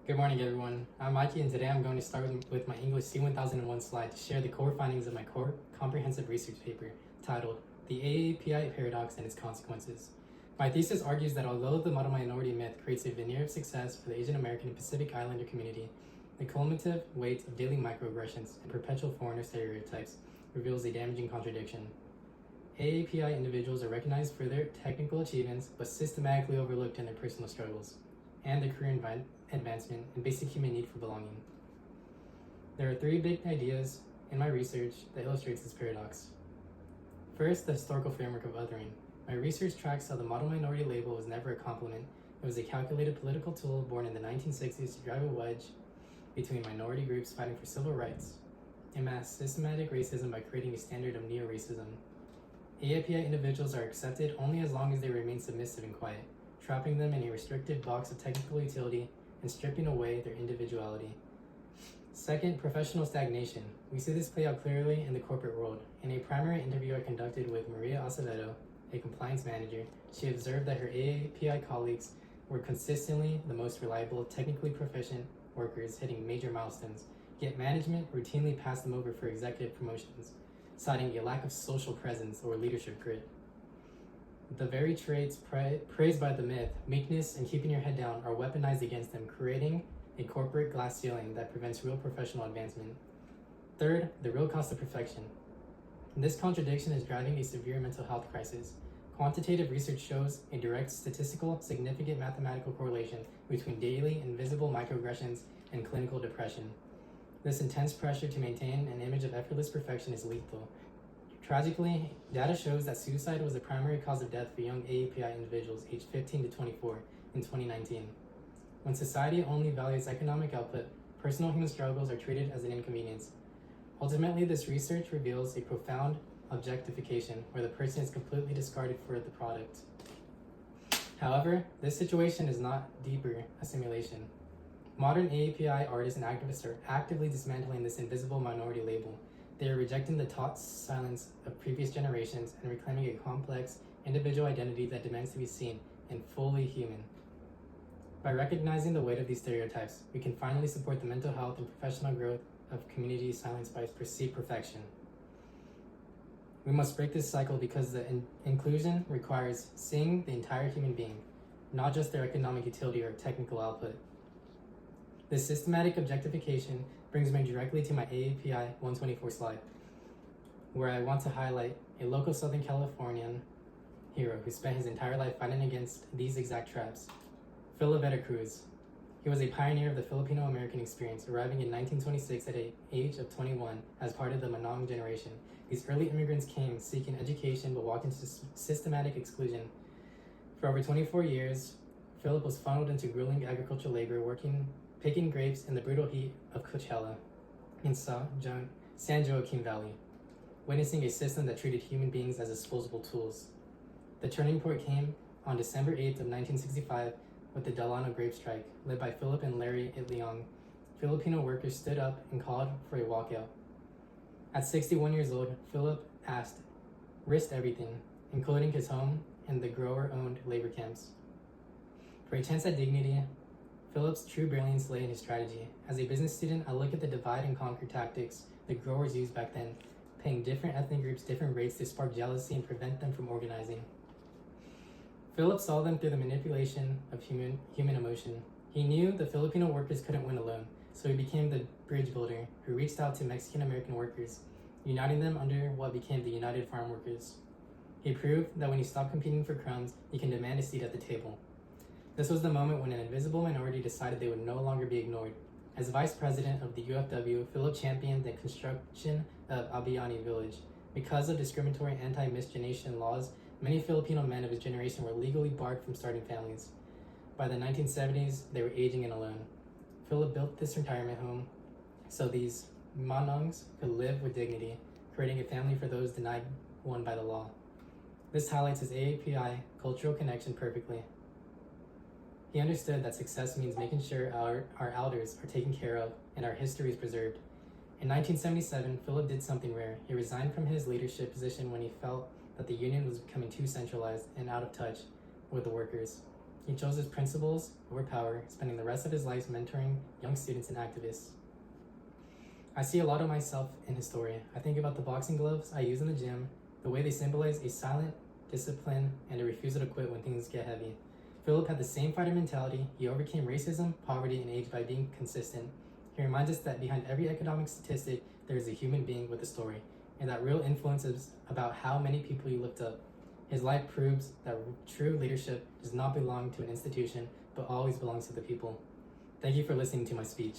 Good morning, everyone. I'm Mikey, and today I'm going to start with my English C1001 slide to share the core findings of my core comprehensive research paper titled The AAPI Paradox and Its Consequences. My thesis argues that although the model minority myth creates a veneer of success for the Asian American and Pacific Islander community, the cumulative weight of daily microaggressions and perpetual foreigner stereotypes reveals a damaging contradiction. AAPI individuals are recognized for their technical achievements, but systematically overlooked in their personal struggles and their career advancement and basic human need for belonging. There are three big ideas in my research that illustrates this paradox. First, the historical framework of othering. My research tracks how the model minority label was never a compliment. It was a calculated political tool born in the 1960s to drive a wedge between minority groups fighting for civil rights and mass systematic racism by creating a standard of neo-racism. AAPI individuals are accepted only as long as they remain submissive and quiet, trapping them in a restricted box of technical utility and stripping away their individuality. Second, professional stagnation. We see this play out clearly in the corporate world. In a primary interview I conducted with Maria Acevedo, a compliance manager, she observed that her AAPI colleagues were consistently the most reliable, technically proficient workers hitting major milestones, yet management routinely passed them over for executive promotions, citing a lack of social presence or leadership grit. The very traits praised by the myth, meekness and keeping your head down, are weaponized against them, creating a corporate glass ceiling that prevents real professional advancement. Third, the real cost of perfection. This contradiction is driving a severe mental health crisis. Quantitative research shows a direct statistical, significant mathematical correlation between daily and visible microaggressions and clinical depression. This intense pressure to maintain an image of effortless perfection is lethal. Tragically, data shows that suicide was the primary cause of death for young AAPI individuals aged 15 to 24 in 2019. When society only values economic output, personal human struggles are treated as an inconvenience. Ultimately, this research reveals a profound objectification where the person is completely discarded for the product. However, this situation is not deeper a simulation. Modern AAPI artists and activists are actively dismantling this invisible minority label. They are rejecting the taught silence of previous generations and reclaiming a complex, individual identity that demands to be seen and fully human. By recognizing the weight of these stereotypes, we can finally support the mental health and professional growth of communities silenced by perceived perfection. We must break this cycle because the inclusion requires seeing the entire human being, not just their economic utility or technical output. This systematic objectification brings me directly to my AAPI 124 slide, where I want to highlight a local Southern Californian hero who spent his entire life fighting against these exact traps. Philip Cruz. He was a pioneer of the Filipino-American experience, arriving in 1926 at the age of 21 as part of the Manong generation. These early immigrants came seeking education but walked into systematic exclusion. For over 24 years, Philip was funneled into grueling agricultural labor, picking grapes in the brutal heat of Coachella in San Joaquin Valley, witnessing a system that treated human beings as disposable tools. The turning point came on December 8th of 1965 with the Delano grape strike, led by Philip and Larry Itliong. Filipino workers stood up and called for a walkout. At 61 years old, Philip risked everything, including his home and the grower-owned labor camps. For a chance at dignity, Philip's true brilliance lay in his strategy. As a business student, I look at the divide and conquer tactics the growers used back then, paying different ethnic groups different rates to spark jealousy and prevent them from organizing. Philip saw them through the manipulation of human emotion. He knew the Filipino workers couldn't win alone, so he became the bridge builder who reached out to Mexican-American workers, uniting them under what became the United Farm Workers. He proved that when you stop competing for crumbs, you can demand a seat at the table. This was the moment when an invisible minority decided they would no longer be ignored. As vice president of the UFW, Philip championed the construction of Abayani Village. Because of discriminatory anti-miscegenation laws, many Filipino men of his generation were legally barred from starting families. By the 1970s, they were aging and alone. Philip built this retirement home so these Manongs could live with dignity, creating a family for those denied one by the law. This highlights his AAPI cultural connection perfectly. He understood that success means making sure our elders are taken care of and our history is preserved. In 1977, Philip did something rare. He resigned from his leadership position when he felt that the union was becoming too centralized and out of touch with the workers. He chose his principles over power, spending the rest of his life mentoring young students and activists. I see a lot of myself in his story. I think about the boxing gloves I use in the gym, the way they symbolize a silent discipline and a refusal to quit when things get heavy. Philip had the same fighter mentality. He overcame racism, poverty, and age by being consistent. He reminds us that behind every economic statistic, there is a human being with a story, and that real influence is about how many people you lift up. His life proves that true leadership does not belong to an institution, but always belongs to the people. Thank you for listening to my speech.